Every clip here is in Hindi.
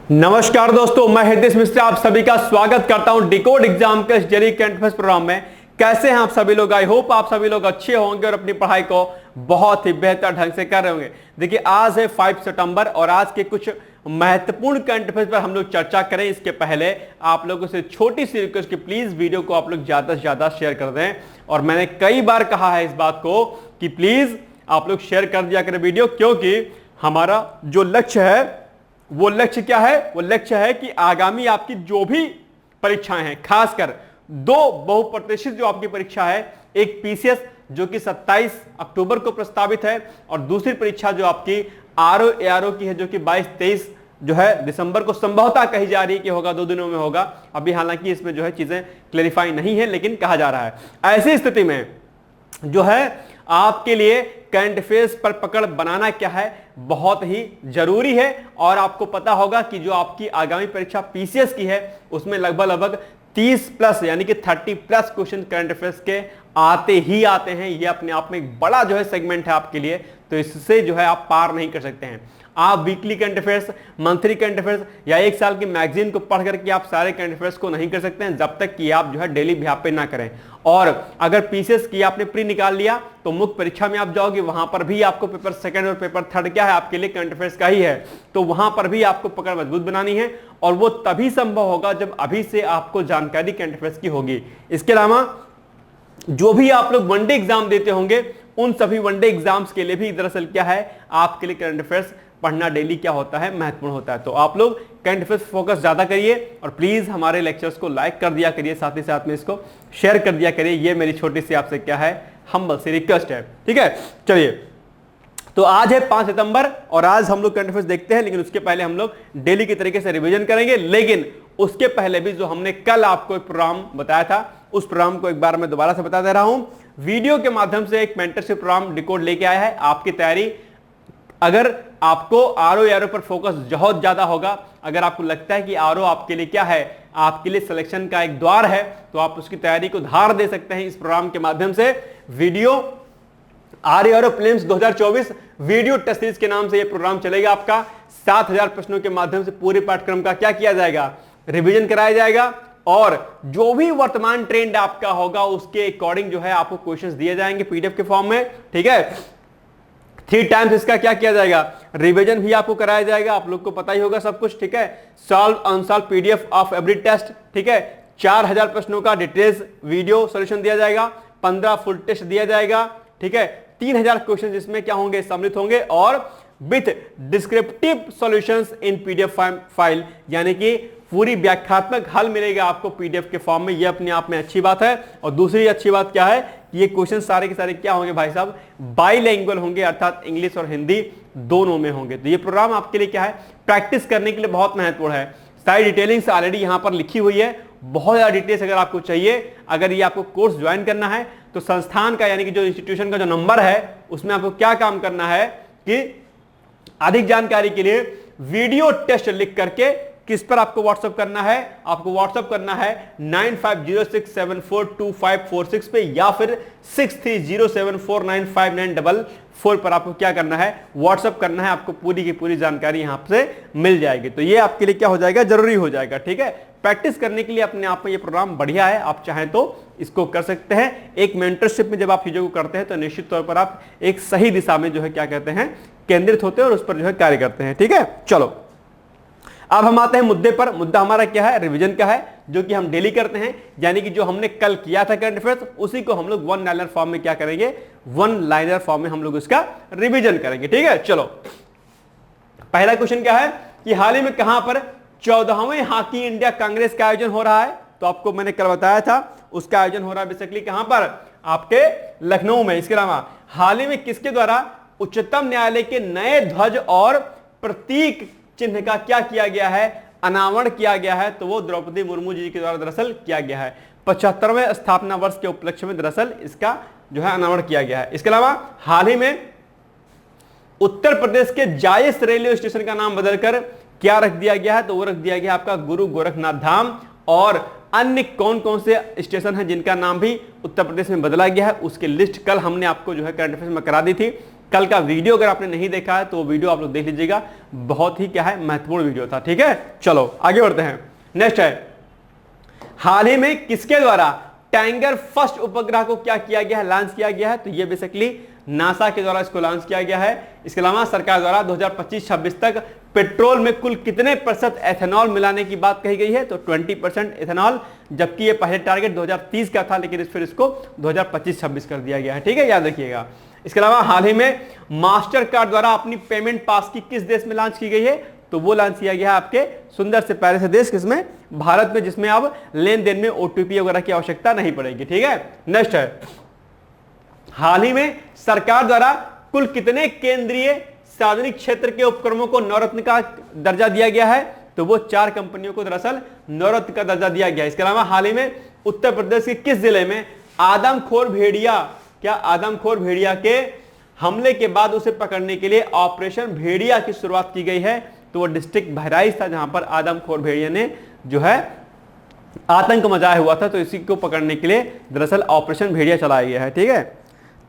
नमस्कार दोस्तों, मैं हितेश मिश्रा आप सभी का स्वागत करता हूं डिकोड एग्जाम के डेली करंट अफेयर्स प्रोग्राम में। कैसे हैं आप सभी लोग? आई होप आप सभी लोग अच्छे होंगे और अपनी पढ़ाई को बहुत ही बेहतर ढंग से कर रहे होंगे। देखिए, आज है 5 सितंबर और आज के कुछ महत्वपूर्ण करंट अफेयर्स पर हम लोग चर्चा करें। इसके पहले आप लोगों से छोटी सी रिक्वेस्ट कि प्लीज वीडियो को आप लोग ज्यादा से ज्यादा शेयर कर दें। और मैंने कई बार कहा है इस बात को कि प्लीज आप लोग शेयर कर दिया करें वीडियो, क्योंकि हमारा जो लक्ष्य है वो लक्ष्य क्या है? वो लक्ष्य है कि आगामी आपकी जो भी परीक्षाएं हैं, खासकर दो बहुप्रतीक्षित जो आपकी परीक्षा है, एक पीसीएस जो कि 27 अक्टूबर को प्रस्तावित है और दूसरी परीक्षा जो आपकी आरओ एआरओ की है जो कि 22-23 जो है दिसंबर को संभवतः कही जा रही है कि होगा, 2 दिनों में होगा। अभी हालांकि इसमें जो है चीजें क्लेरिफाई नहीं है, लेकिन कहा जा रहा है। ऐसी स्थिति में जो है आपके लिए करंट अफेयर्स पर पकड़ बनाना क्या है, बहुत ही जरूरी है। और आपको पता होगा कि जो आपकी आगामी परीक्षा पीसीएस की है उसमें लगभग 30 प्लस यानी कि 30 प्लस क्वेश्चन करंट अफेयर्स के आते ही आते हैं। ये अपने आप में एक बड़ा जो है सेगमेंट है आपके लिए, तो इससे जो है आप पार नहीं कर सकते हैं। आप weekly current affairs, monthly current affairs या एक साल की मैगजीन को पढ़ करके आप सारे करंट अफेयर्स को नहीं कर सकते हैं जब तक कि आप जो है डेली अभ्यास पे ना करें। और अगर पीसीएस की आपने प्री निकाल लिया तो मुख्य परीक्षा में आप जाओगे, वहां पर भी आपको पेपर सेकंड और पेपर थर्ड क्या है आपके लिए करंट अफेयर्स का ही है, तो वहां पर भी आपको पकड़ मजबूत बनानी है। और वो तभी संभव होगा जब अभी से आपको जानकारी करंट अफेयर्स की होगी। इसके अलावा जो भी आप लोग वनडे एग्जाम देते होंगे, उन सभी वनडे एग्जाम्स के लिए भी दरअसल क्या है आपके लिए करंट अफेयर्स पढ़ना डेली क्या होता है, महत्वपूर्ण होता है। तो आप लोग करंट अफेयर्स फोकस ज्यादा करिए और प्लीज हमारे लेक्चर्स को लाइक कर दिया करिए, साथ ही साथ में इसको शेयर कर दिया करिए। ये मेरी छोटी सी आपसे क्या है, हम्बल सी रिक्वेस्ट है। ठीक है, चलिए, तो आज है 5 सितंबर और आज हम लोग करंट अफेयर्स देखते हैं, लेकिन उसके पहले हम लोग डेली के तरीके से रिवीजन करेंगे। लेकिन उसके पहले भी जो हमने कल आपको एक प्रोग्राम बताया था, उस प्रोग्राम को एक बार मैं दोबारा से बता दे रहा हूं। वीडियो के माध्यम से एक मेंटरशिप प्रोग्राम डिकोड लेके आया है। आपकी तैयारी, अगर आपको आरओ एआरओ पर फोकस बहुत ज्यादा होगा, अगर आपको लगता है कि आरओ आपके लिए क्या है, आपके लिए सिलेक्शन का एक द्वार है, तो आप उसकी तैयारी को धार दे सकते हैं इस प्रोग्राम के माध्यम से। Video RO ARO prelims 2024 video test series के नाम से यह प्रोग्राम चलेगा। आपका 7000 प्रश्नों के माध्यम से पूरे पाठ्यक्रम का क्या किया जाएगा, रिवीजन कराया जाएगा। और जो भी वर्तमान ट्रेंड आपका होगा उसके अकॉर्डिंग जो है आपको क्वेश्चंस दिए जाएंगे पीडीएफ के फॉर्म में। ठीक है, 3 टाइम्स इसका क्या किया जाएगा, रिवीजन भी आपको कराया जाएगा। आप लोग को पता ही होगा सब कुछ। ठीक है, solved unsolved PDF of every test. ठीक है, 4000 प्रश्नों का डिटेल्स वीडियो सॉल्यूशन दिया जाएगा, 15 फुल टेस्ट दिया जाएगा। ठीक है, 3000 क्वेश्चन जिसमें क्या होंगे, सम्मिलित होंगे और with descriptive solutions in PDF file, यानी कि पूरी व्याख्यात्मक हल मिलेगा आपको पीडीएफ के फॉर्म में। ये अपने आप में अच्छी बात है। और दूसरी अच्छी बात क्या है कि ये क्वेश्चन सारे के सारे क्या होंगे भाई साहब, बाइलिंगुअल होंगे, अर्थात इंग्लिश और हिंदी दोनों में होंगे। तो ये प्रोग्राम आपके लिए क्या है, प्रैक्टिस करने के लिए बहुत महत्वपूर्ण है। सारी डिटेलिंग्स ऑलरेडी यहां पर लिखी हुई है, बहुत ज्यादा डिटेल्स अगर आपको चाहिए, अगर ये आपको कोर्स ज्वाइन करना है तो संस्थान का यानी कि जो इंस्टीट्यूशन का जो नंबर है उसमें आपको क्या काम करना है कि अधिक जानकारी के लिए वीडियो टेस्ट लिख करके किस पर आपको व्हाट्सएप करना है, आपको व्हाट्सएप करना है 9506742546 पे या फिर 6307495944 पर आपको क्या करना है, व्हाट्सएप करना है। आपको पूरी की पूरी जानकारी यहां से मिल जाएगी। तो ये आपके लिए क्या हो जाएगा, जरूरी हो जाएगा। ठीक है, प्रैक्टिस करने के लिए अपने आप में ये प्रोग्राम बढ़िया है, आप चाहें तो इसको कर सकते हैं। एक मेंटरशिप में जब आप चीजों को करते हैं तो निश्चित तौर पर आप एक सही दिशा में जो है क्या कहते हैं, केंद्रित होते हैं और उस पर जो है कार्य करते हैं। ठीक है, चलो अब हम आते हैं मुद्दे पर। मुद्दा हमारा क्या है, रिवीजन का है, जो कि हम डेली करते हैं। यानी कि जो हमने कल किया था करंट अफेयर्स, उसी को हम लोग वन लाइनर फॉर्म में क्या करेंगे, वन लाइनर फॉर्म में हम लोग इसका रिवीजन करेंगे। ठीक है, चलो पहला क्वेश्चन क्या है कि हाल ही में कहां पर 14वें हॉकी इंडिया कांग्रेस का आयोजन हो रहा है। तो आपको मैंने कल बताया था, उसका आयोजन हो रहा है बेसिकली कहां पर, आपके लखनऊ में। इसके अलावा हाल ही में किसके द्वारा उच्चतम न्यायालय के नए ध्वज और प्रतीक चिन्ह का क्या किया गया है, अनावरण किया गया है। तो वो द्रौपदी मुर्मू जी के द्वारा दरअसल किया गया है। 75वें स्थापना वर्ष के उपलक्ष्य में दरअसल इसका जो है अनावरण किया गया है। इसके अलावा हाल ही में उत्तर प्रदेश के जायस रेलवे स्टेशन का नाम बदलकर क्या रख दिया गया है, तो वो रख दिया गया आपका गुरु गोरखनाथ धाम। और अन्य कौन कौन से स्टेशन हैं जिनका नाम भी उत्तर प्रदेश में बदला गया है, उसकी लिस्ट कल हमने आपको जो है करंट अफेयर्स में करा दी थी। कल का वीडियो अगर आपने नहीं देखा है तो वो वीडियो आप लोग देख लीजिएगा, बहुत ही क्या है महत्वपूर्ण वीडियो था। ठीक है, चलो आगे बढ़ते हैं। नेक्स्ट है, हाल ही में किसके द्वारा टैंगर फर्स्ट उपग्रह को क्या किया गया है, लॉन्च किया गया है? तो ये बेसिकली नासा के द्वारा इसको लॉन्च किया गया है। इसके अलावा सरकार द्वारा 2025-26 तक पेट्रोल में कुल कितने प्रतिशत एथेनॉल मिलाने की बात कही गई है? तो 20% एथेनॉल, जबकि ये पहले टारगेट 2030 का था, लेकिन फिर इसको 2025-26 कर दिया गया है। ठीक है, याद रखिएगा। इसके अलावा हाल ही में मास्टर कार्ड द्वारा अपनी पेमेंट पास की किस देश में लॉन्च की गई है? तो वो लॉन्च किया गया है आपके सुंदर से प्यारे से देश, किसमें? भारत में, जिसमें अब लेन देन में ओटीपी वगैरह की आवश्यकता नहीं पड़ेगी। ठीक है, नेक्स्ट है, हाल ही में सरकार द्वारा कुल कितने केंद्रीय सार्वजनिक क्षेत्र के उपक्रमों को नवरत्न का दर्जा दिया गया है? तो वो 4 कंपनियों को दरअसल नवरत्न का दर्जा दिया गया है। इसके अलावा हाल ही में उत्तर प्रदेश के किस जिले में आदमखोर भेड़िया के हमले के बाद उसे पकड़ने के लिए ऑपरेशन भेड़िया की शुरुआत की गई है? तो वो डिस्ट्रिक्ट बहराइच था, जहां पर आदमखोर भेड़िया ने जो है आतंक मचाया हुआ था, तो इसी को पकड़ने के लिए दरअसल ऑपरेशन भेड़िया चलाया गया है। ठीक है,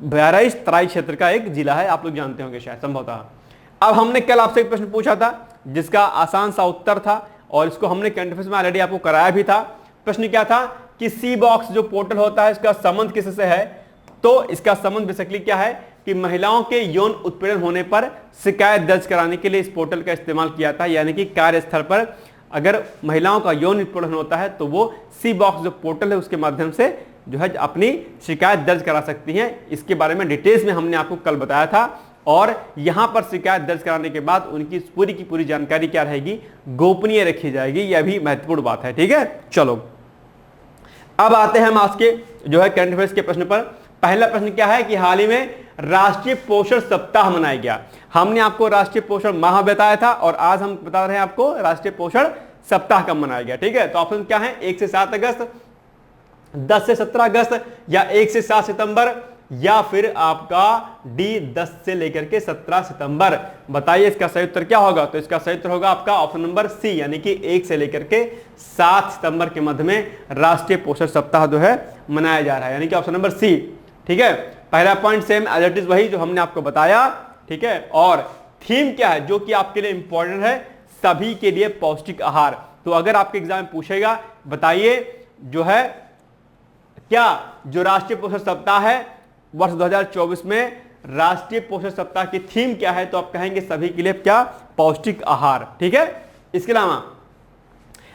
बहराइच तराई क्षेत्र का एक जिला है, आप लोग जानते होंगे शायद, संभवतः। अब हमने कल आपसे एक प्रश्न पूछा था जिसका आसान सा उत्तर था, और इसको हमने करंट अफेयर्स में ऑलरेडी आपको कराया भी था। प्रश्न क्या था कि सी बॉक्स जो पोर्टल होता है, इसका संबंध किससे है? तो इसका संबंध बेसिकली क्या है कि महिलाओं के यौन उत्पीड़न होने पर शिकायत दर्ज कराने के लिए इस पोर्टल का इस्तेमाल किया था। यानी कि कार्यस्थल पर अगर महिलाओं का यौन उत्पीड़न होता है तो वो सी बॉक्स जो पोर्टल है उसके माध्यम से जो है अपनी शिकायत दर्ज करा सकती हैं। इसके बारे में डिटेल्स में हमने आपको कल बताया था, और यहां पर शिकायत दर्ज कराने के बाद उनकी पूरी की पूरी जानकारी क्या रहेगी? गोपनीय रखी जाएगी। यह भी महत्वपूर्ण बात है। ठीक है, चलो अब आते हैं हम आज के जो है करंट अफेयर्स के प्रश्न पर। पहला प्रश्न क्या है कि हाल ही में राष्ट्रीय पोषण सप्ताह मनाया गया। हमने आपको राष्ट्रीय पोषण माह बताया था, और आज हम बता रहे हैं आपको राष्ट्रीय पोषण सप्ताह कब मनाया गया। ठीक है, तो ऑप्शन क्या है? 1 से 7 अगस्त, 10 से 17 अगस्त, या 1 से 7 सितंबर, या फिर आपका डी 10 से लेकर के 17 सितंबर। बताइए इसका सही उत्तर क्या होगा? तो इसका सही उत्तर होगा आपका ऑप्शन नंबर सी, यानी कि 1 से लेकर के 7 सितंबर के मध्य में राष्ट्रीय पोषण सप्ताह जो है मनाया जा रहा है, यानी कि ऑप्शन नंबर सी। ठीक है, पहला point same as it is वही जो हमने आपको बताया। ठीक है, और थीम क्या है जो कि आपके लिए इंपॉर्टेंट है? सभी के लिए पौष्टिक आहार। तो अगर आपके एग्जाम में पूछेगा बताइए जो है क्या जो राष्ट्रीय पोषण सप्ताह है वर्ष 2024 में राष्ट्रीय पोषण सप्ताह की थीम क्या है? तो आप कहेंगे सभी के लिए क्या? पौष्टिक आहार। ठीक है, इसके अलावा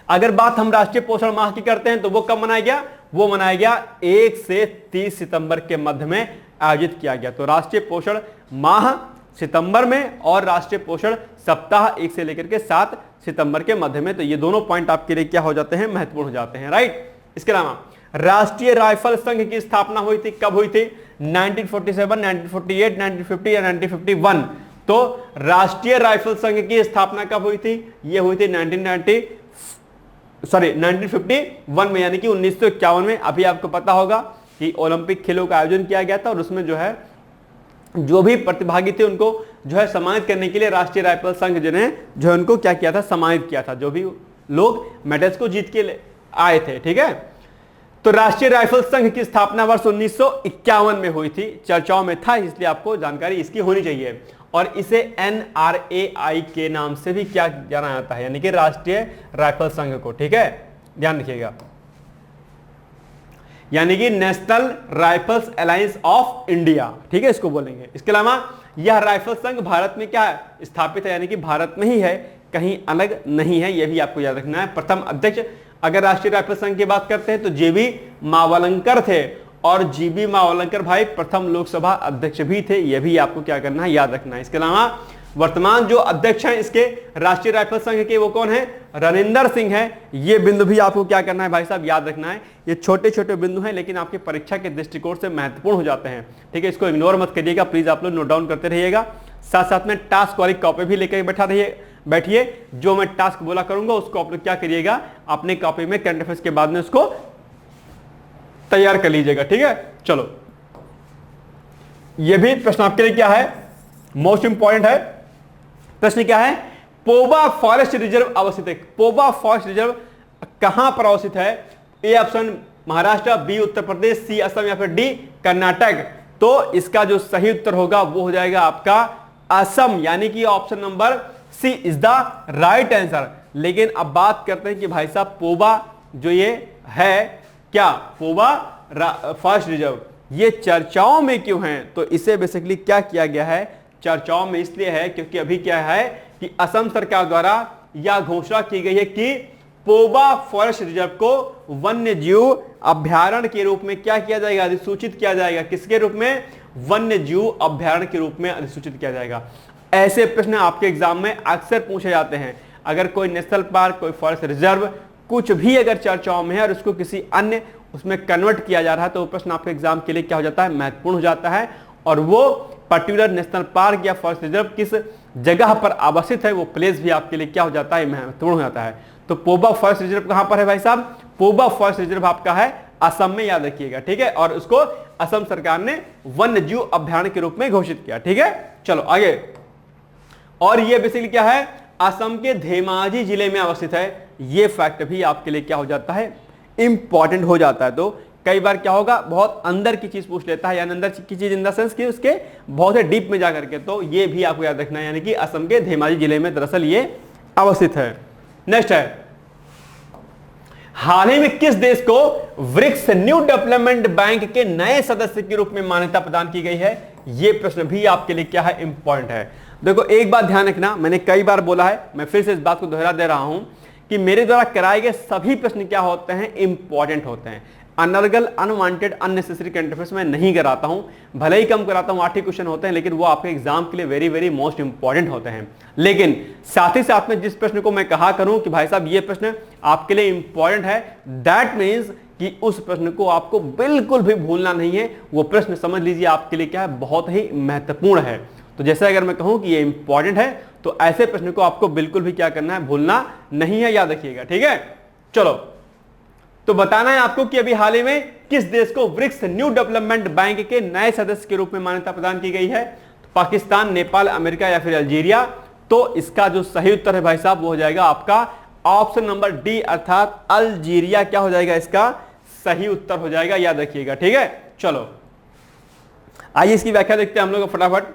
अगर बात हम राष्ट्रीय पोषण माह की करते हैं तो वो कब मनाया गया? वो मनाया गया 1 से 30 सितंबर के मध्य में आयोजित किया गया। तो राष्ट्रीय पोषण माह सितंबर में और राष्ट्रीय पोषण सप्ताह 1 से लेकर के 7 सितंबर के मध्य में। तो ये दोनों पॉइंट आपके लिए क्या हो जाते हैं? महत्वपूर्ण हो जाते हैं। राइट, इसके अलावा राष्ट्रीय राइफल संघ की स्थापना हुई थी, कब हुई थी? 1947, 1948, 1950 या 1951। तो राष्ट्रीय राइफल संघ की स्थापना कब हुई थी? यह हुई थी 1951 में, यानी कि 1951 में। अभी आपको पता होगा कि ओलंपिक खेलों का आयोजन किया गया था, और उसमें जो है जो भी प्रतिभागी थे उनको जो है सम्मानित करने के लिए राष्ट्रीय राइफल संघ जो है उनको क्या किया था? सम्मानित किया था, जो भी लोग मेडल्स को जीत के आए थे। ठीक है, तो राष्ट्रीय राइफल संघ की स्थापना वर्ष 1951 में हुई थी। चर्चाओं में था, इसलिए आपको जानकारी इसकी होनी चाहिए। और इसे NRAI के नाम से भी क्या जाना जाता है, यानी कि राष्ट्रीय राइफल संघ को। ठीक है, ध्यान रखिएगा, यानी कि national rifles alliance of India. ठीक है, इसको बोलेंगे। इसके अलावा यह राइफल संघ भारत में क्या है? स्थापित है, यानी कि भारत में ही है, कहीं अलग नहीं है। यह भी आपको याद रखना है। प्रथम अध्यक्ष अगर राष्ट्रीय राइफल संघ की बात करते हैं तो JB मावलंकर थे, और JB मावलंकर भाई प्रथम लोकसभा अध्यक्ष भी थे। यह भी आपको क्या करना है? याद रखना है। इसके अलावा वर्तमान जो अध्यक्ष हैं इसके राष्ट्रीय राइफल संघ के, वो कौन है? रणिंदर सिंह है। ये बिंदु भी आपको क्या करना है भाई साहब? याद रखना है। ये छोटे छोटे बिंदु हैं, लेकिन आपके परीक्षा के दृष्टिकोण से महत्वपूर्ण हो जाते हैं। ठीक है, इसको इग्नोर मत करिएगा, प्लीज आप लोग नोट डाउन करते रहिएगा। साथ साथ में टास्क वाली कॉपी भी लेकर बैठिए। जो मैं टास्क बोला करूंगा उसको आप लोग क्या करिएगा? अपने कॉपी में करंट अफेयर्स के बाद में उसको तैयार कर लीजिएगा। ठीक है, चलो ये भी प्रश्न आपके लिए क्या है? मोस्ट इंपॉर्टेंट है। प्रश्न क्या है? पोबा फॉरेस्ट रिजर्व अवस्थित है। पोबा फॉरेस्ट रिजर्व कहां पर अवस्थित है? A option Maharashtra, B Uttar Pradesh, सी असम, या फिर डी कर्नाटक। तो तो इसका जो सही उत्तर होगा वो हो जाएगा आपका असम, यानी कि option number C is the right answer. लेकिन अब बात करते हैं कि भाई साहब पोबा जो ये है, क्या पोबा फॉरेस्ट रिजर्व ये चर्चाओं में क्यों है? तो इसे बेसिकली क्या किया गया है, चर्चाओं में इसलिए है क्योंकि अभी क्या है कि असम सरकार द्वारा यह घोषणा की गई है कि पोबा फॉरेस्ट रिजर्व को वन्य जीव अभ्यारण्य के रूप में क्या किया जाएगा, अधिसूचित किया जाएगा। किसके रूप में? वन्य जीव अभ्यारण्य के रूप में अधिसूचित किया जाएगा। ऐसे प्रश्न आपके एग्जाम में अक्सर पूछे जाते हैं। अगर कोई नेशनल पार्क, कोई फॉरेस्ट रिजर्व कुछ भी अगर चर्चाओं में है और उसको किसी अन्य उसमें कन्वर्ट किया जा रहा है तो वो प्रश्न आपके एग्जाम के लिए क्या हो जाता है, महत्वपूर्ण हो जाता है। और वो पर्टिकुलर नेशनल पार्क या फॉरेस्ट रिजर्व किस जगह पर अवस्थित है वो प्लेस भी आपके लिए क्या हो जाता है, महत्वपूर्ण हो जाता है। तो पोबा फॉरेस्ट रिजर्व कहां पर है भाई साहब? पोबा फॉरेस्ट रिजर्व आपका है असम में, याद रखिएगा, ठीक है। और उसको असम सरकार ने वन्य जीव अभ्यारण्य के रूप में घोषित किया, ठीक है। चलो आगे। और ये बेसिकली क्या है, असम के धेमाजी जिले में अवस्थित है। ये फैक्ट भी आपके लिए क्या हो जाता है, इंपॉर्टेंट हो जाता है। तो कई बार क्या होगा, बहुत अंदर की चीज पूछ लेता है, यानी अंदर की चीज इन द सेंस कि उसके बहुत ही डीप में जाकर के, तो ये भी आपको याद रखना है, यानी कि असम के धेमाजी जिले में दरअसल ये अवस्थित है। नेक्स्ट है, हाल ही में किस देश को ब्रिक्स न्यू डेवलपमेंट बैंक के नए सदस्य के रूप में मान्यता प्रदान की गई है? यह प्रश्न भी आपके लिए क्या है, इंपॉर्टेंट है। देखो एक बात ध्यान रखना, मैंने कई बार बोला है, मैं फिर से इस बात को दोहरा दे रहा हूं कि मेरे द्वारा कराए गए सभी प्रश्न क्या होते हैं, इंपॉर्टेंट होते हैं। अनर्गल, अनवांटेड, अननेसेसरी करंट अफेयर्स मैं नहीं कराता हूं, भले ही कम कराता हूं, 8 ही क्वेश्चन होते हैं, लेकिन वो आपके एग्जाम के लिए वेरी वेरी मोस्ट इंपॉर्टेंट होते हैं। लेकिन साथ ही साथ में जिस प्रश्न को मैं कहा करूं कि भाई साहब ये प्रश्न आपके लिए इंपॉर्टेंट है, दैट मीन्स कि उस प्रश्न को आपको बिल्कुल भी भूलना नहीं है। वो प्रश्न समझ लीजिए आपके लिए क्या है, बहुत ही महत्वपूर्ण है। तो जैसे अगर मैं कहूं कि ये इंपॉर्टेंट है तो ऐसे प्रश्न को आपको बिल्कुल भी क्या करना है, भूलना नहीं है, याद रखिएगा, ठीक है। चलो, तो बताना है आपको कि अभी हाल ही में किस देश को ब्रिक्स न्यू डेवलपमेंट बैंक के नए सदस्य के रूप में मान्यता प्रदान की गई है? तो पाकिस्तान, नेपाल, अमेरिका या फिर अल्जीरिया? तो इसका जो सही उत्तर है भाई साहब वो हो जाएगा आपका ऑप्शन नंबर डी, अर्थात अल्जीरिया क्या हो जाएगा, इसका सही उत्तर हो जाएगा, याद रखिएगा, ठीक है। चलो आइए इसकी व्याख्या देखते हैं हम लोग फटाफट।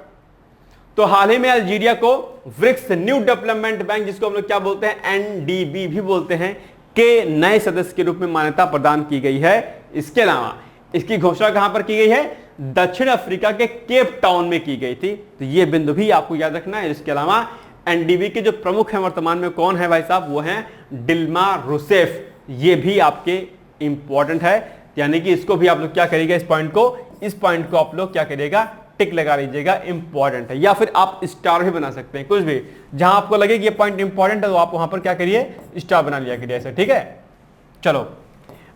तो हाल ही में अल्जीरिया को ब्रिक्स न्यू डेवलपमेंट बैंक, जिसको हम लोग क्या बोलते हैं, एनडीबी भी बोलते हैं, के नए सदस्य के रूप में मान्यता प्रदान की गई है। इसके अलावा इसकी घोषणा कहां पर की गई है, दक्षिण अफ्रीका के केप टाउन में की गई थी। तो यह बिंदु भी आपको याद रखना है। इसके अलावा एनडीबी के जो प्रमुख हैं वर्तमान में कौन है भाई साहब, वो हैं डिल्मा रूसेफ। ये भी आपके इंपॉर्टेंट है, यानी कि इसको भी आप लोग क्या करिएगा, इस पॉइंट को आप लोग क्या करिएगा, टिक लगा लीजिएगा, इंपॉर्टेंट है। या फिर आप स्टार भी बना सकते हैं, कुछ भी जहां आपको लगे कि ये पॉइंट इंपॉर्टेंट है तो आप वहां पर क्या करिए, स्टार बना लिया करिए ऐसे, ठीक है। चलो,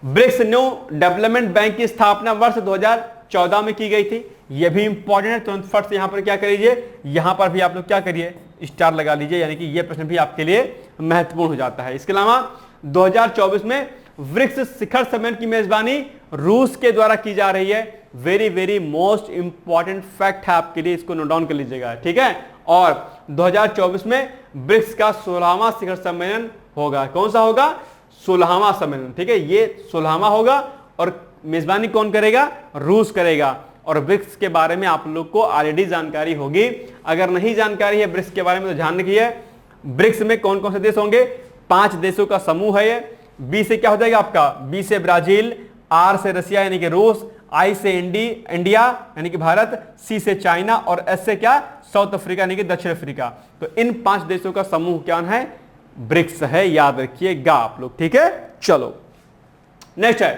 ब्रिक्स न्यू डेवलपमेंट बैंक की स्थापना वर्ष 2014 में की गई थी। यह भी इंपॉर्टेंट है, तुरंत फट से यहां पर क्या करिए, यहां पर भी आप लोग क्या करिए, स्टार लगा लीजिए, यानी कि यह प्रश्न भी आपके लिए महत्वपूर्ण हो जाता है। इसके अलावा 2024 में ब्रिक्स शिखर सम्मेलन की मेजबानी रूस के द्वारा की जा रही है। Very very most important fact है आपके लिए, इसको नोट डाउन कर लीजिएगा, ठीक है। और 2024 में ब्रिक्स का 16वां शिखर सम्मेलन होगा। कौन सा होगा, 16वां सम्मेलन, ठीक है। ये 16वां होगा और मेजबानी कौन करेगा, रूस करेगा। और ब्रिक्स के बारे में आप लोग को ऑलरेडी जानकारी होगी, अगर नहीं जानकारी है ब्रिक्स के बारे में तो ध्यान रखिए। ब्रिक्स में कौन कौन से देश होंगे, 5 देशों का समूह है ये। बी से क्या हो जाएगा आपका, बी से ब्राजील, आर से रसिया यानी कि रूस, आई से इंडिया यानी कि भारत, सी से चाइना और एस से क्या, साउथ अफ्रीका यानी कि दक्षिण अफ्रीका। तो इन 5 देशों का समूह क्या है, ब्रिक्स है, याद रखिएगा आप लोग, ठीक है। चलो नेक्स्ट है,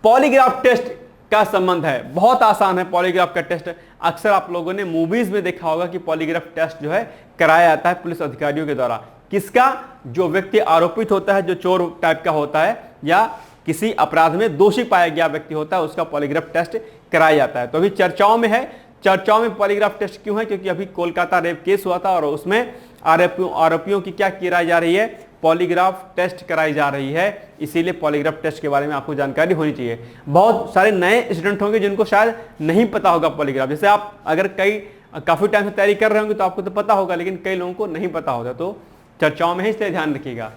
पॉलीग्राफ टेस्ट का संबंध है। बहुत आसान है पॉलीग्राफ का टेस्ट। अक्सर आप लोगों ने मूवीज में देखा होगा कि पॉलीग्राफ टेस्ट जो है कराया जाता है पुलिस अधिकारियों के द्वारा। किसका, जो व्यक्ति आरोपित होता है, जो चोर टाइप का होता है या किसी अपराध में दोषी पाया गया व्यक्ति होता है, उसका पॉलीग्राफ टेस्ट कराया जाता है। तो अभी चर्चाओं में है। चर्चाओं में पॉलीग्राफ टेस्ट क्यों है, क्योंकि अभी कोलकाता रेप केस हुआ था और उसमें आरोपियों की क्या कराई जा रही है, पॉलीग्राफ टेस्ट कराई जा रही है। इसीलिए पॉलीग्राफ टेस्ट के बारे में आपको जानकारी होनी चाहिए। बहुत सारे नए स्टूडेंट होंगे जिनको शायद नहीं पता होगा पॉलीग्राफ। जैसे आप अगर काफी टाइम से तैयारी कर रहे होंगे तो आपको तो पता होगा, लेकिन कई लोगों को नहीं पता होगा, तो चर्चाओं में ही इसलिए ध्यान रखिएगा।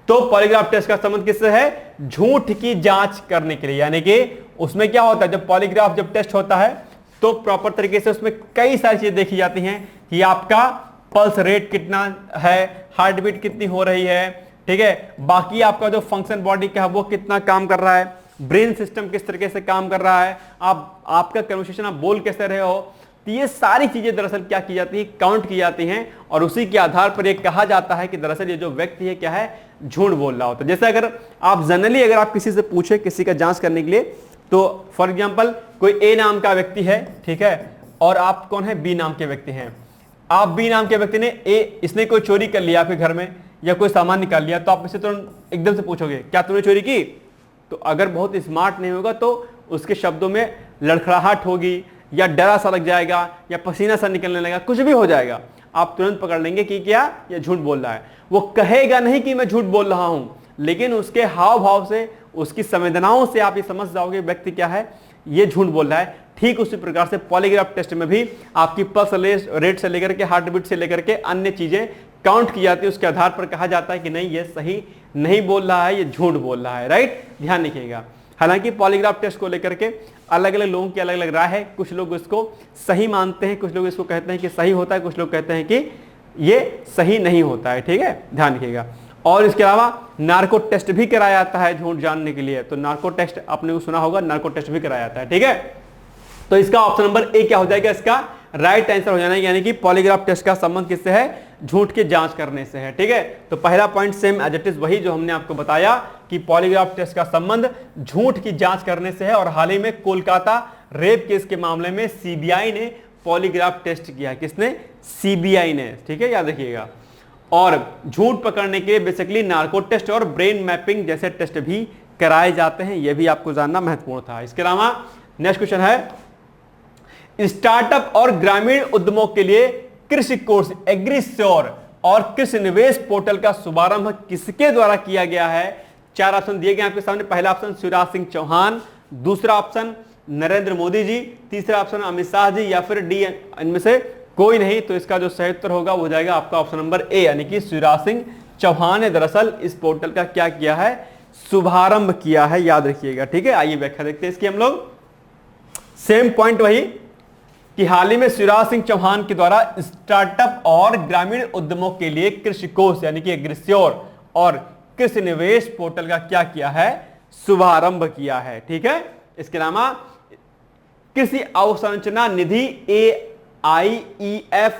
तो पॉलीग्राफ टेस्ट का संबंध किससे है, झूठ की जांच करने के लिए। यानी कि उसमें क्या होता है, जब पॉलीग्राफ जब टेस्ट होता है तो प्रॉपर तरीके से उसमें कई सारी चीजें देखी जाती हैं कि आपका पल्स रेट कितना है, हार्ट बीट कितनी हो रही है, ठीक है, बाकी आपका जो फंक्शन बॉडी का है वो कितना काम कर रहा है, ब्रेन सिस्टम किस तरीके से काम कर रहा है, आपका कन्वर्सेशन आप बोल कैसे रहे हो। तो ये सारी चीजें दरअसल क्या की जाती है, काउंट की जाती हैं, और उसी के आधार पर ये कहा जाता है कि दरअसल ये जो व्यक्ति है क्या है, झूठ बोल रहा होता है। जैसे अगर आप जनरली अगर आप किसी से पूछे किसी का जांच करने के लिए, तो फॉर एग्जांपल कोई ए नाम का व्यक्ति है, ठीक है, और आप कौन है, बी नाम के व्यक्ति हैं। आप बी नाम के व्यक्ति ने इसने कोई चोरी कर लिया आपके घर में या कोई सामान निकाल लिया, तो आप इससे तुरंत एकदम से पूछोगे क्या तूने चोरी की। तो अगर बहुत स्मार्ट नहीं होगा तो उसके शब्दों में लड़खड़ाहट होगी, या डरा सा लग जाएगा, या पसीना सा निकलने लगेगा, कुछ भी हो जाएगा, आप तुरंत पकड़ लेंगे कि क्या ये झूठ बोल रहा है। वो कहेगा नहीं कि मैं झूठ बोल रहा हूं, लेकिन उसके हाव भाव से, उसकी संवेदनाओं से आप ये समझ जाओगे व्यक्ति क्या है, ये झूठ बोल रहा है। ठीक उसी प्रकार से पॉलीग्राफ टेस्ट में भी आपकी पल्स रेट से लेकर के हार्ट बीट से लेकर के अन्य चीजें काउंट की जाती है, उसके आधार पर कहा जाता है कि नहीं ये सही नहीं बोल रहा है, ये झूठ बोल रहा है, राइट, ध्यान रखिएगा। हालांकि पॉलीग्राफ टेस्ट को लेकर के अलग अलग लोगों की अलग अलग राय है, कुछ लोग इसको सही मानते हैं, कुछ लोग इसको कहते हैं कि सही होता है, कुछ लोग कहते हैं कि ये सही नहीं होता है, ठीक है, ध्यान रखिएगा। और इसके अलावा नार्को टेस्ट भी कराया जाता है झूठ जानने के लिए, तो नार्को टेस्ट आपने सुना होगा, नार्को टेस्ट भी कराया जाता है, ठीक है। तो इसका ऑप्शन नंबर ए क्या हो जाएगा, इसका राइट आंसर हो जाना है, यानी कि पॉलीग्राफ टेस्ट का संबंध किससे है, झूठ के जांच करने से है, ठीक है। तो पहला point same as it is वही जो हमने आपको बताया कि पॉलीग्राफ टेस्ट का संबंध झूठ की जांच करने से है। और हाल ही में कोलकाता रेप केस के मामले में सीबीआई ने पॉलीग्राफ टेस्ट किया, किसने, सीबीआई ने, ठीक है, याद रखिएगा। और झूठ पकड़ने के लिए बेसिकली नार्को टेस्ट और ब्रेन मैपिंग जैसे टेस्ट भी कराए जाते हैं, यह भी आपको जानना महत्वपूर्ण था। इसके अलावा नेक्स्ट क्वेश्चन है, स्टार्टअप और ग्रामीण उद्यमों के लिए कृषि कोर्स एग्रीश्योर और कृषि निवेश पोर्टल का शुभारंभ किसके द्वारा किया गया है। चार ऑप्शन दिए गए आपके सामने। पहला ऑप्शन शिवराज सिंह चौहान, दूसरा ऑप्शन नरेंद्र मोदी जी, तीसरा ऑप्शन अमित शाह जी, या फिर डी इनमें से कोई नहीं। तो इसका जो सही उत्तर होगा वो हो जाएगा आपका ऑप्शन नंबर ए, यानी कि शिवराज सिंह चौहान ने दरअसल इस पोर्टल का क्या किया है, शुभारंभ किया है, याद रखिएगा, ठीक है। आइए व्याख्या देखते हैं इसकी हम लोग। सेम पॉइंट वही कि हाल ही में शिवराज सिंह चौहान के द्वारा स्टार्टअप और ग्रामीण उद्यमों के लिए कृषि कोष यानी कि एग्रीश्योर और कृषि निवेश पोर्टल का क्या किया है, शुभारंभ किया है, ठीक है। इसके अलावा कृषि अवसंरचना निधि AIEF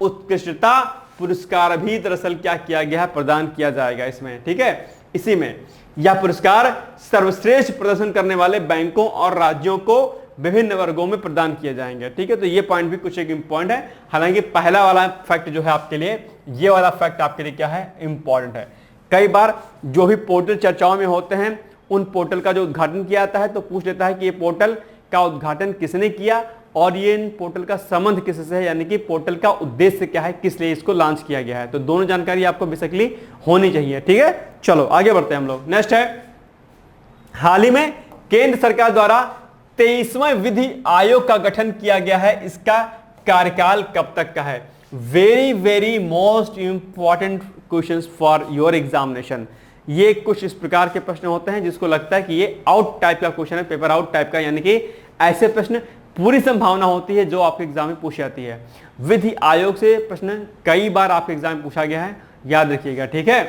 उत्कृष्टता पुरस्कार भी दरअसल क्या किया गया है, प्रदान किया जाएगा इसमें, ठीक है। इसी में यह पुरस्कार सर्वश्रेष्ठ प्रदर्शन करने वाले बैंकों और राज्यों को विभिन्न वर्गों में प्रदान किए जाएंगे, ठीक है। तो ये पॉइंट भी कुछ एक इंपॉर्टेंट है। हालांकि पहला वाला फैक्ट जो है आपके लिए, ये वाला फैक्ट आपके लिए क्या है, इंपॉर्टेंट है। कई बार जो भी पोर्टल चर्चाओं में होते हैं, उन पोर्टल का जो उद्घाटन किया जाता है तो पूछ लेता है कि ये पोर्टल का उद्घाटन किसने किया और ये इन पोर्टल का संबंध किससे है, यानी कि पोर्टल का उद्देश्य क्या है, किस लिए इसको लॉन्च किया गया है। तो दोनों जानकारी आपको बेसिकली होनी चाहिए, ठीक है। चलो आगे बढ़ते हैं हम लोग। नेक्स्ट है, हाल ही में केंद्र सरकार द्वारा 23वां विधि आयोग का गठन किया गया है, इसका कार्यकाल कब तक का है। Very very most important questions for your examination. ये कुछ इस प्रकार के प्रश्न होते हैं जिसको लगता है कि ये आउट टाइप का क्वेश्चन है, पेपर आउट टाइप का, यानी कि ऐसे प्रश्न पूरी संभावना होती है जो आपके एग्जाम में पूछी जाती है। विधि आयोग से प्रश्न कई बार आपके एग्जाम में पूछा गया है, याद रखिएगा, ठीक है।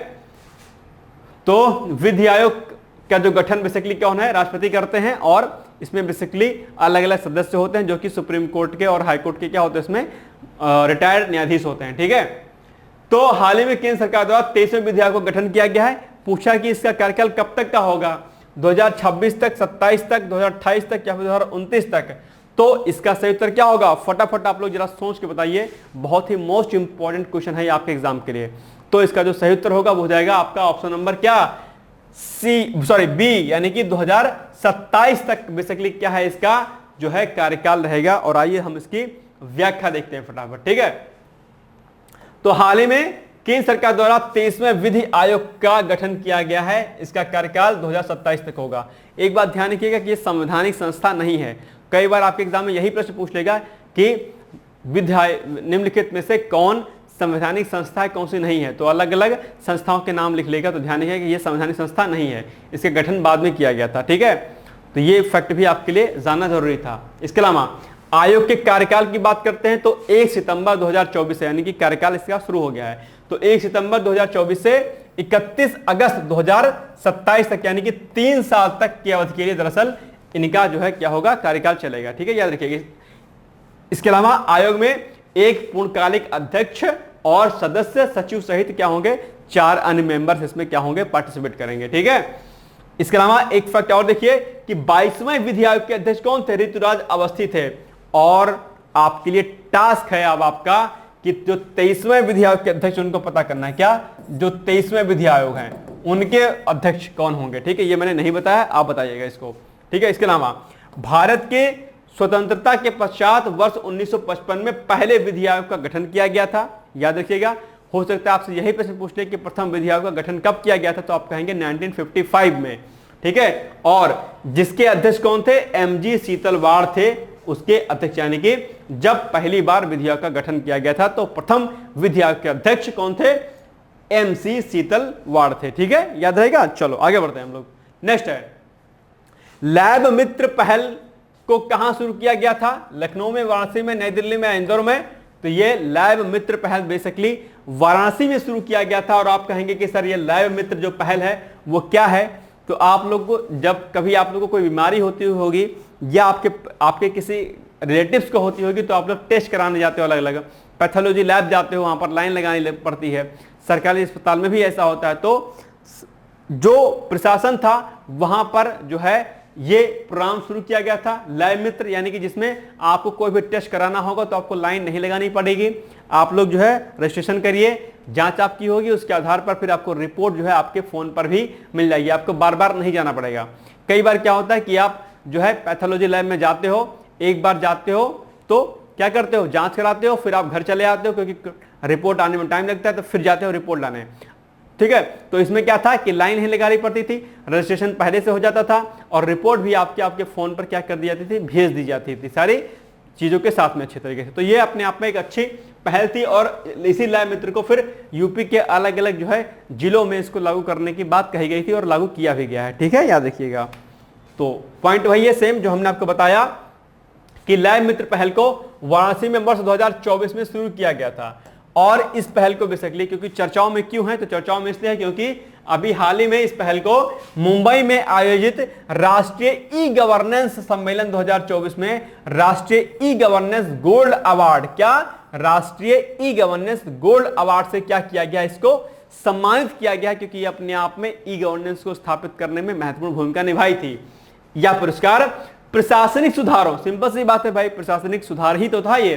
तो विधि आयोग का जो गठन बेसिकली क्या होना है, राष्ट्रपति करते हैं, और इसमें बेसिकली अलग अलग सदस्य होते हैं जो कि सुप्रीम कोर्ट के और हाई कोर्ट के क्या होते हैं, इसमें रिटायर्ड न्यायाधीश होते हैं, ठीक है। तो हाल ही में केंद्र सरकार द्वारा 23वें विधि आयोग का गठन किया गया है। पूछा कि इसका कार्यकाल कब तक का होगा, 2026 तक, 27 तक, 2028 तक या फिर 2029 तक। तो इसका सही उत्तर क्या होगा, फटाफट आप लोग जरा सोच के बताइए, बहुत ही मोस्ट इंपॉर्टेंट क्वेश्चन है आपके एग्जाम के लिए। तो इसका जो सही उत्तर होगा वो हो जाएगा आपका ऑप्शन नंबर क्या, बी, यानी कि 2027 तक बेसिकली क्या है इसका जो है कार्यकाल रहेगा। और आइए हम इसकी व्याख्या देखते हैं फटाफट, ठीक है। तो हाल ही में केंद्र सरकार द्वारा 23वें विधि आयोग का गठन किया गया है, इसका कार्यकाल 2027 तक होगा। एक बात ध्यान रखिएगा कि यह संवैधानिक संस्था नहीं है। कई बार आपके एग्जाम में यही प्रश्न पूछ लेगा कि निम्नलिखित में से कौन संवैधानिक संस्था है, कौन सी नहीं है। तो अलग अलग संस्थाओं के नाम लिख लेगा, तो ध्यान रखिएगा कि यह संवैधानिक संस्था नहीं है, इसके गठन बाद में किया गया था, ठीक है। तो ये फैक्ट भी आपके लिए जानना जरूरी था। इसके अलावा आयोग के कार्यकाल की बात करते हैं तो 1 सितंबर 2024 से, यानी कि कार्यकाल इसका शुरू हो गया है, तो 1 सितंबर 2024 से 31 अगस्त 2027 तक, यानी कि 3 साल तक की अवधि के लिए दरअसल इनका जो है क्या होगा, कार्यकाल चलेगा। ठीक है, याद रखिएगा। इसके अलावा आयोग में एक पूर्णकालिक अध्यक्ष और सदस्य सचिव सहित क्या होंगे, 4 अन्य मेंबर्स इसमें क्या होंगे, पार्टिसिपेट करेंगे। ठीक है, इसके अलावा एक फैक्ट और देखिए कि 22वें विधि आयोग के अध्यक्ष कौन थे, ऋतुराज अवस्थी थे। और आपके लिए टास्क है अब आपका कि जो 23वें विधि आयोग के अध्यक्ष उनको पता करना है, क्या जो 23वें विधि आयोग हैं उनके अध्यक्ष कौन होंगे। ठीक है, ये मैंने नहीं बताया, आप बताइएगा इसको। ठीक है, इसके अलावा भारत के स्वतंत्रता के पश्चात वर्ष 1955 में पहले विधि आयोग का गठन किया गया था, याद रखिएगा। हो सकता है आपसे यही प्रश्न पूछ ले कि प्रथम विधि आयोग का गठन कब किया गया था, तो आप कहेंगे 1955 में। ठीक है, और जिसके अध्यक्ष कौन थे, एमजी सीतलवाड़ थे उसके अध्यक्ष, यानी कि जब पहली बार विधि आयोग का गठन किया गया था तो प्रथम विधि आयोग के अध्यक्ष कौन थे, एमसी सीतलवाड़ थे। ठीक है, याद रहेगा। चलो आगे बढ़ते हैं हम लोग। नेक्स्ट है लैब मित्र पहल को कहां शुरू किया गया था, लखनऊ में, वाराणसी में, नई दिल्ली में, इंदौर में। तो ये लैब मित्र पहल बेसिकली वाराणसी में शुरू किया गया था। और आप कहेंगे कि सर ये लैब मित्र जो पहल है वो क्या है, तो आप लोग को जब कभी आप लोग को कोई बीमारी होती होगी या आपके किसी रिलेटिव्स को होती होगी तो आप लोग टेस्ट कराने जाते हो, अलग अलग पैथोलॉजी लैब जाते हो, वहां पर लाइन लगानी पड़ती है। सरकारी अस्पताल में भी ऐसा होता है। तो जो प्रशासन था वहां पर जो है ये प्रोग्राम शुरू किया गया था लैब मित्र, यानी कि जिसमें आपको कोई भी टेस्ट कराना होगा तो आपको लाइन नहीं लगानी पड़ेगी। आप लोग जो है रजिस्ट्रेशन करिए, जांच आपकी होगी, उसके आधार पर फिर आपको रिपोर्ट जो है आपके फोन पर भी मिल जाएगी, आपको बार बार नहीं जाना पड़ेगा। कई बार क्या होता है कि आप जो है पैथोलॉजी लैब में जाते हो, एक बार जाते हो तो क्या करते हो, जांच कराते हो, फिर आप घर चले आते हो क्योंकि रिपोर्ट आने में टाइम लगता है, तो फिर जाते हो रिपोर्ट लाने। ठीक है, तो इसमें क्या था कि लाइन ही लगानी पड़ती थी, रजिस्ट्रेशन पहले से हो जाता था और रिपोर्ट भी आपके फोन पर क्या कर दी जाती थी, भेज दी जाती थी, सारी चीजों के साथ में अच्छे तरीके से। तो ये अपने आप में एक अच्छी पहल थी और इसी लैब मित्र को फिर यूपी के अलग अलग जो है जिलों में इसको लागू करने की बात कही गई थी और लागू किया भी गया है। ठीक है, याद रखिएगा। तो पॉइंट वही है सेम जो हमने आपको बताया कि लैब मित्र पहल को वाराणसी में वर्ष 2024 में शुरू किया गया था। और इस पहल को बेसिकली क्योंकि चर्चाओं में क्यों है, तो चर्चाओं में इसलिए है क्योंकि अभी हाल ही में इस पहल को मुंबई में आयोजित राष्ट्रीय ई गवर्नेंस सम्मेलन 2024 में राष्ट्रीय ई गवर्नेंस गोल्ड अवार्ड, क्या राष्ट्रीय ई गवर्नेंस गोल्ड अवार्ड से क्या किया गया, इसको सम्मानित किया गया, क्योंकि ये अपने आप में ई गवर्नेंस को स्थापित करने में महत्वपूर्ण भूमिका निभाई थी। यह पुरस्कार प्रशासनिक सुधारों, सिंपल सी बात है भाई, प्रशासनिक सुधार ही तो था ये,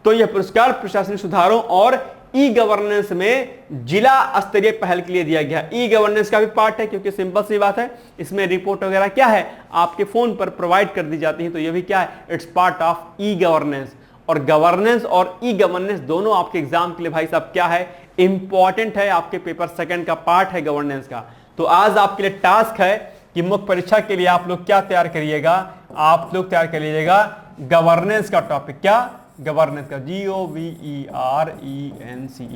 तो यह पुरस्कार प्रशासनिक सुधारों और ई गवर्नेंस में जिला स्तरीय पहल के लिए दिया गया। ई गवर्नेंस का भी पार्ट है क्योंकि सिंपल सी बात है इसमें रिपोर्ट वगैरह क्या है आपके फोन पर प्रोवाइड कर दी जाती है, तो यह भी क्या है, it's part of e governance. और गवर्नेंस और ई गवर्नेंस दोनों आपके एग्जाम के लिए भाई साहब क्या है, इंपॉर्टेंट है, आपके पेपर सेकंड का पार्ट है गवर्नेंस का। तो आज आपके लिए टास्क है कि मुख्य परीक्षा के लिए आप लोग क्या तैयार करिएगा, आप लोग तैयार कर लीजिएगा गवर्नेंस का टॉपिक, क्या गवर्नेंस का, GOVERNENCE,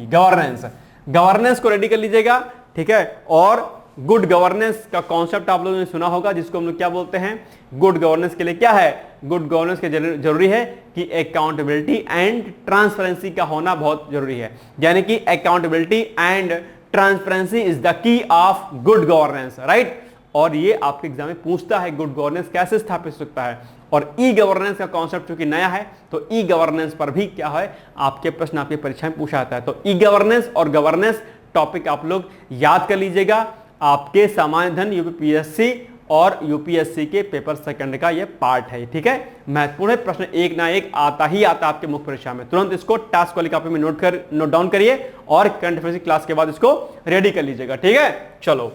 गवर्नेंस, गवर्नेंस को रेडी कर लीजिएगा। ठीक है, और गुड गवर्नेंस का कॉन्सेप्ट आप लोगों ने सुना होगा, जिसको हम लोग क्या बोलते हैं, गुड गवर्नेंस के लिए क्या है, गुड गवर्नेंस के जरूरी है कि अकाउंटेबिलिटी एंड ट्रांसपेरेंसी का होना बहुत जरूरी है। यानी कि accountability and transparency is the key of good governance, right. और ये आपके एग्जाम में पूछता है गुड गवर्नेंस कैसे स्थापित हो सकता है। और ई गवर्नेंस का कॉन्सेप्ट क्योंकि नया है तो ई गवर्नेंस पर भी क्या है आपके प्रश्न आपकी परीक्षा में पूछा जाता है। तो ई गवर्नेंस और गवर्नेंस टॉपिक आप लोग याद कर लीजिएगा, आपके सामान्य धन यूपीएससी और यूपीएससी के पेपर सेकंड का ये पार्ट है। ठीक है, महत्वपूर्ण है, प्रश्न एक ना एक आता ही आता आपके मुख्य परीक्षा में। तुरंत इसको टास्क वाली कॉपी में नोट डाउन करिए और करंट अफेयर्स क्लास के बाद इसको रेडी कर लीजिएगा। ठीक है, चलो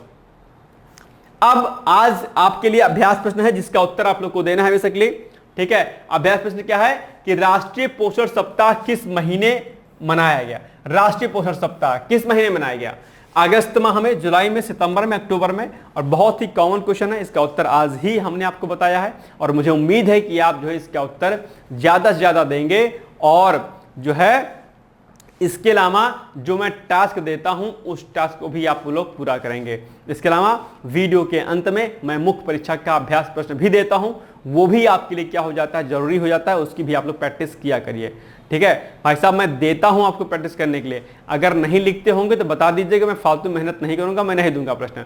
अब आज आपके लिए अभ्यास प्रश्न है जिसका उत्तर आप लोग को देना है बेसिकली। ठीक है, अभ्यास प्रश्न क्या है कि राष्ट्रीय पोषण सप्ताह किस महीने मनाया गया, राष्ट्रीय पोषण सप्ताह किस महीने मनाया गया, अगस्त माह में, जुलाई में, सितंबर में, अक्टूबर में। और बहुत ही कॉमन क्वेश्चन है, इसका उत्तर आज ही हमने आपको बताया है और मुझे उम्मीद है कि आप जो है इसका उत्तर ज्यादा से ज्यादा देंगे और जो है इसके अलावा जो मैं टास्क देता हूं उस टास्क को भी आप लोग पूरा करेंगे। इसके अलावा वीडियो के अंत में मैं मुख्य परीक्षा का अभ्यास प्रश्न भी देता हूं, वो भी आपके लिए क्या हो जाता है, जरूरी हो जाता है, उसकी भी आप लोग प्रैक्टिस किया करिए। ठीक है भाई साहब, मैं देता हूं आपको प्रैक्टिस करने के लिए, अगर नहीं लिखते होंगे तो बता दीजिएगा, मैं फालतू मेहनत नहीं करूंगा, मैं नहीं दूंगा प्रश्न।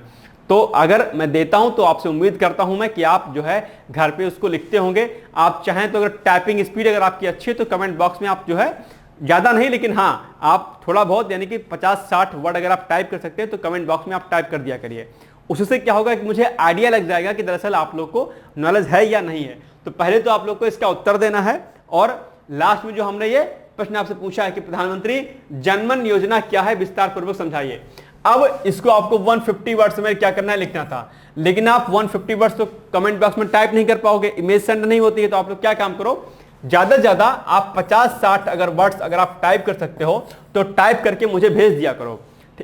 तो अगर मैं देता हूं तो आपसे उम्मीद करता हूं मैं कि आप जो है घर पे उसको लिखते होंगे। आप चाहें तो अगर टाइपिंग स्पीड अगर आपकी अच्छी है तो कमेंट बॉक्स में आप जो है ज्यादा नहीं लेकिन हाँ आप थोड़ा बहुत यानी कि 50-60 वर्ड अगर आप टाइप कर सकते हैं तो कमेंट बॉक्स में आप टाइप कर दिया करिए। उससे क्या होगा कि मुझे आइडिया लग जाएगा कि दरअसल आप लोग को नॉलेज है या नहीं है। तो पहले तो आप लोग को इसका उत्तर देना है और लास्ट में जो हमने ये प्रश्न आपसे पूछा है कि प्रधानमंत्री जनमन योजना क्या है, विस्तार पूर्वक समझाइए। अब इसको आपको 150 वर्ड्स में क्या करना है, लिखना था, लेकिन आप 150 वर्ड्स तो कमेंट बॉक्स में टाइप नहीं कर पाओगे, इमेज सेंड नहीं होती है। तो आप लोग क्या काम करो, ज्यादा से ज्यादा आप 50-60 अगर वर्ड्स अगर आप टाइप कर सकते हो तो टाइप करके मुझे भेज दिया करो।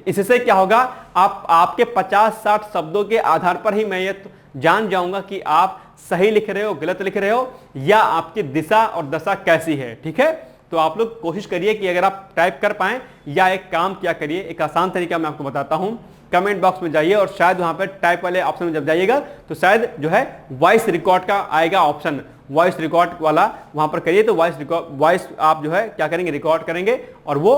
इससे क्या होगा, आप आपके 50-60 शब्दों के आधार पर ही मैं ये जान जाऊंगा कि आप सही लिख रहे हो, गलत लिख रहे हो, या आपकी दिशा और दशा कैसी है। ठीक है, तो आप लोग कोशिश करिए कि अगर आप टाइप कर पाए, या एक काम क्या करिए, एक आसान तरीका मैं आपको बताता हूं, कमेंट बॉक्स में जाइए और शायद वहां पर टाइप वाले ऑप्शन में जब जाइएगा तो शायद जो है वॉइस रिकॉर्ड का आएगा ऑप्शन, वॉइस रिकॉर्ड वाला वहां पर करिए तो वॉइस आप जो है क्या करेंगे, रिकॉर्ड करेंगे और वो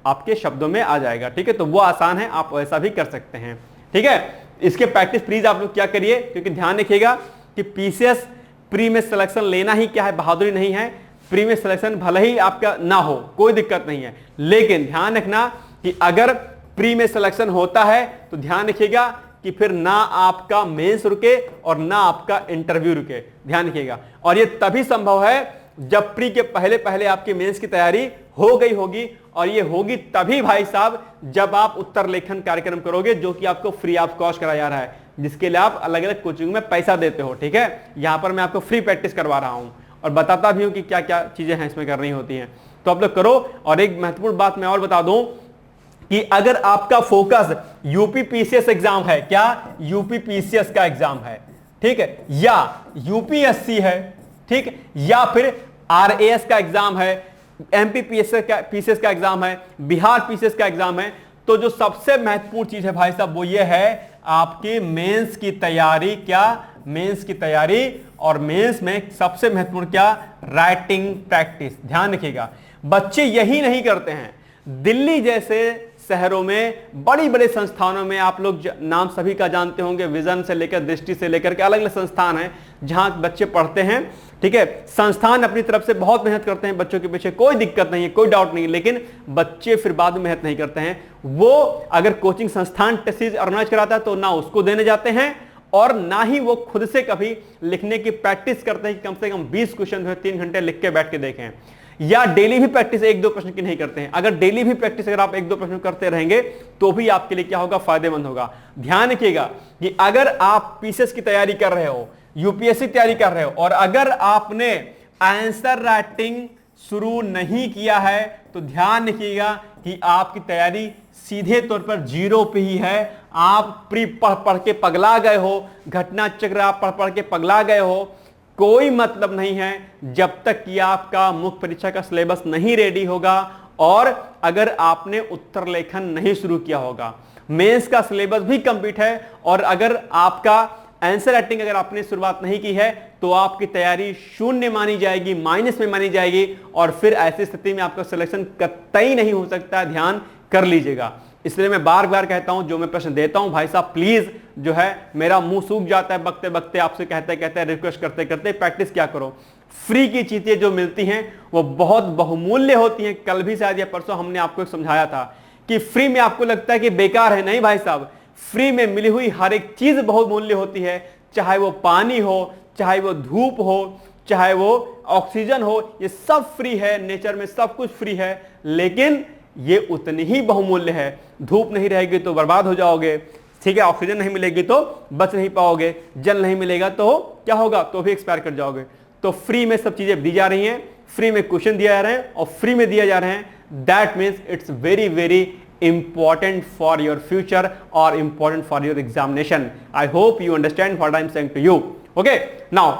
आपके शब्दों में आ जाएगा। ठीक है, तो वो आसान है, आप ऐसा भी कर सकते हैं। ठीक है, इसके प्रैक्टिस प्लीज आप लोग क्या करिए, क्योंकि ध्यान रखिएगा कि पीसीएस प्री में सिलेक्शन लेना ही क्या है, बहादुरी नहीं है। प्री में सिलेक्शन भले ही आपका ना हो, कोई दिक्कत नहीं है, लेकिन ध्यान रखना कि अगर प्री में सिलेक्शन होता है तो ध्यान रखिएगा कि फिर ना आपका मेंस रुके और ना आपका इंटरव्यू रुके, ध्यान रखिएगा। और ये तभी संभव है जब प्री के पहले पहले आपकी मेंस की तैयारी हो गई होगी, और ये होगी तभी भाई साहब जब आप उत्तर लेखन कार्यक्रम करोगे, जो कि आपको फ्री ऑफ कॉस्ट कराया जा रहा है, जिसके लिए आप अलग अलग कोचिंग में पैसा देते हो। ठीक है, यहां पर मैं आपको फ्री प्रैक्टिस करवा रहा हूं और बताता भी हूं कि क्या क्या चीजें हैं इसमें करनी होती हैं, तो आप लोग करो। और एक महत्वपूर्ण बात मैं और बता दूं कि अगर आपका फोकस यूपी पीसीएस एग्जाम है, क्या यूपी पीसीएस का एग्जाम है, ठीक है, या यूपीएससी है, ठीक, या फिर आरएएस का एग्जाम है, एमपी पीसीएस का एग्जाम है, बिहार पीसीएस का एग्जाम है, तो जो सबसे महत्वपूर्ण चीज है भाई साहब वो ये है आपकी मेंस की तैयारी। क्या, मेंस की तैयारी। और मेंस में सबसे महत्वपूर्ण क्या, राइटिंग प्रैक्टिस। ध्यान रखिएगा, बच्चे यही नहीं करते हैं। दिल्ली जैसे शहरों में, बड़ी बड़े संस्थानों में, आप लोग नाम सभी का जानते होंगे, विजन से लेकर दृष्टि से लेकर के अलग अलग संस्थान हैं जहां बच्चे पढ़ते हैं। ठीक है, संस्थान अपनी तरफ से बहुत मेहनत करते हैं बच्चों के पीछे, कोई दिक्कत नहीं है, कोई डाउट नहीं है, लेकिन बच्चे फिर बाद में मेहनत नहीं करते हैं। वो अगर कोचिंग संस्थान टेस्ट सीरीज ऑर्गेनाइज कराता है तो ना उसको देने जाते हैं और ना ही वो खुद से कभी लिखने की प्रैक्टिस करते हैं कि कम से कम 20 क्वेश्चन जो है 3 घंटे लिख के बैठ के देखें, या डेली भी प्रैक्टिस 1-2 प्रश्न की नहीं करते हैं। अगर डेली भी प्रैक्टिस अगर आप 1-2 प्रश्न करते रहेंगे तो भी आपके लिए क्या होगा, फायदेमंद होगा। ध्यान रखिएगा कि अगर आप पीसीएस की तैयारी कर रहे हो, यूपीएससी की तैयारी कर रहे हो, और अगर आपने आंसर राइटिंग शुरू नहीं किया है तो ध्यान रखिएगा कि आपकी तैयारी सीधे तौर पर जीरो पे ही है। आप प्री पढ़ पढ़ के पगला गए हो, घटना चक्र आप पढ़ पढ़ के पगला गए हो, कोई मतलब नहीं है जब तक कि आपका मुख्य परीक्षा का सिलेबस नहीं रेडी होगा और अगर आपने उत्तर लेखन नहीं शुरू किया होगा। मेंस का सिलेबस भी कंप्लीट है और अगर आपका आंसर राइटिंग अगर आपने शुरुआत नहीं की है तो आपकी तैयारी शून्य मानी जाएगी, माइनस में मानी जाएगी, और फिर ऐसी स्थिति में आपका सिलेक्शन कतई नहीं हो सकता। ध्यान कर लीजिएगा। इसलिए मैं बार बार कहता हूं, जो मैं प्रश्न देता हूं भाई साहब प्लीज, जो है मेरा मुंह सूख जाता है बकते बकते, आपसे कहते कहते रिक्वेस्ट करते करते प्रैक्टिस क्या करो। फ्री की चीजें जो मिलती हैं वो बहुत बहुमूल्य होती हैं। कल भी शायद या परसों हमने आपको समझाया था कि फ्री में आपको लगता है कि बेकार है, नहीं भाई साहब, फ्री में मिली हुई हर एक चीज बहुमूल्य होती है, चाहे वो पानी हो, चाहे वो धूप हो, चाहे वो ऑक्सीजन हो, ये सब फ्री है। नेचर में सब कुछ फ्री है, लेकिन ये उतनी ही बहुमूल्य है। धूप नहीं रहेगी तो बर्बाद हो जाओगे, ठीक है, ऑक्सीजन नहीं मिलेगी तो बच नहीं पाओगे, जल नहीं मिलेगा तो क्या होगा, तो भी एक्सपायर कर जाओगे। तो फ्री में सब चीजें दी जा रही हैं, फ्री में क्वेश्चन दिया जा रहे हैं और फ्री में दिया जा रहे हैं। That means it's very very important for your future और important for your examination. I hope you understand what I am saying to you. Okay, now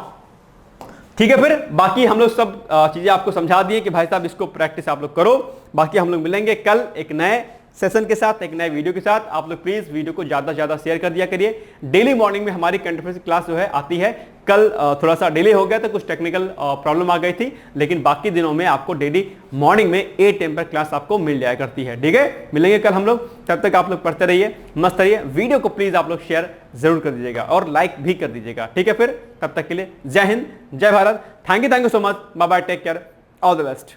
ठीक है, फिर बाकी हम लोग सब चीजें आपको समझा दिए कि भाई साहब इसको प्रैक्टिस आप लोग करो। बाकी हम लोग मिलेंगे कल एक नए सेशन के साथ, एक नए वीडियो के साथ। आप लोग प्लीज वीडियो को ज्यादा से ज्यादा शेयर कर दिया करिए। डेली मॉर्निंग में हमारी करंट अफेयर्स क्लास जो है आती है। कल थोड़ा सा डिले हो गया था, कुछ टेक्निकल प्रॉब्लम आ गई थी, लेकिन बाकी दिनों में आपको डेली मॉर्निंग में 8 AM पर क्लास आपको मिल जाया करती है। ठीक है, मिलेंगे कल हम लोग। तब तक आप लोग पढ़ते रहिए, मस्त रहिए। वीडियो को प्लीज आप लोग शेयर जरूर कर दीजिएगा और लाइक भी कर दीजिएगा। ठीक है, फिर तब तक के लिए जय हिंद, जय Bharat. Thank you so much. Bye bye, take care, all the best.